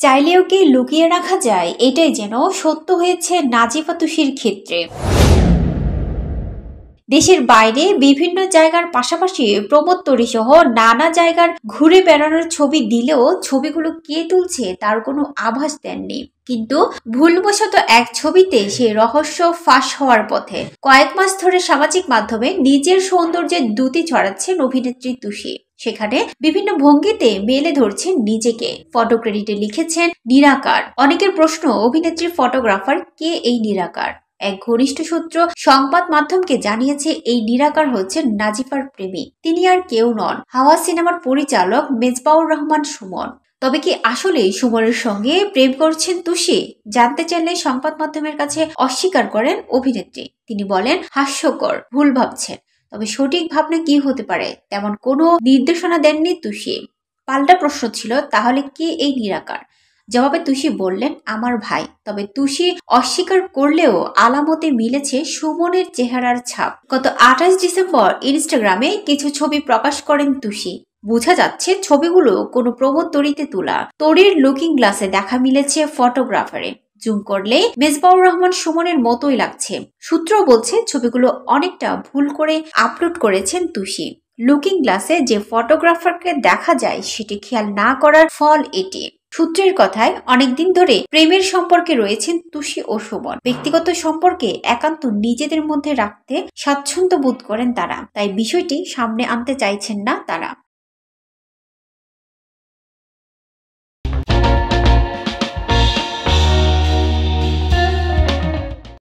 চাইলেও কি লুকিয়ে রাখা যায়, এটাই যেন সত্য হয়েছে নাজিফা তুষির ক্ষেত্রে। দেশের বাইরে বিভিন্ন জায়গার পাশাপাশি প্রমোদতরী সহ নানা জায়গার ঘুরে বেড়ানোর ছবি দিলেও ছবিগুলো কে তুলছে তার কোনো আভাস দেননি। কিন্তু ভুলবশত এক ছবিতে সেই রহস্য ফাঁস হওয়ার পথে। কয়েক মাস ধরে সামাজিক মাধ্যমে নিজের সৌন্দর্যের দ্যুতি ছড়াচ্ছেন অভিনেত্রী তুষি। সেখানে বিভিন্ন ভঙ্গিতে মেলে ধরছেন নিজেকে। ফটো ক্রেডিটে লিখেছেন নিরাকার। অনেকের প্রশ্ন, অভিনেত্রী ফটোগ্রাফার কে এই নিরাকার? এক ঘনিষ্ঠ সূত্র সংবাদ মাধ্যমকে জানিয়েছে এই নিরাকার হচ্ছেন নাজিফার প্রেমিক। তিনি আর কেউ নন, হাওয়া সিনেমার পরিচালক মেজবাউর রহমান সুমন। তবে কি আসলেই সুমনের সঙ্গে প্রেম করছেন তুষি? জানতে চাইলে সংবাদ মাধ্যমের কাছে অস্বীকার করেন অভিনেত্রী। তিনি বলেন, হাস্যকর, ভুল ভাবছেন। তবে সঠিক ভাবনা কি হতে পারে তেমন কোনো নির্দেশনা দেননি তুষি। পাল্টা প্রশ্ন ছিল, তাহলে কে এই নিরাকার? জবাবে তুষি বললেন, আমার ভাই। তবে তুষি অস্বীকার করলেও আলামতে মিলেছে সুমনের চেহারার ছাপ। গত 28 ডিসেম্বর ইনস্টাগ্রামে কিছু ছবি প্রকাশ করেন তুষি। বোঝা যাচ্ছে ছবিগুলো কোনো প্রমোদতরীতে তোলা। তরীর লুকিং গ্লাসে দেখা মিলেছে ফটোগ্রাফারে। জুম করলে মেজবাউর রহমান সুমনের মতোই লাগছে। সূত্র বলছে ছবিগুলো অনেকটা ভুল করে আপলোড করেছেন তুষি। লুকিং গ্লাসে যে ফটোগ্রাফারকে দেখা যায় সেটি খেয়াল না করার ফল এটি। সূত্রের কথায় অনেকদিন ধরে প্রেমের সম্পর্কে রয়েছেন তুষি ও সুমন। ব্যক্তিগত সম্পর্কে একান্ত নিজেদের মধ্যে রাখতে স্বাচ্ছন্দ্য বোধ করেন তারা, তাই বিষয়টি সামনে আনতে চাইছেন না তারা।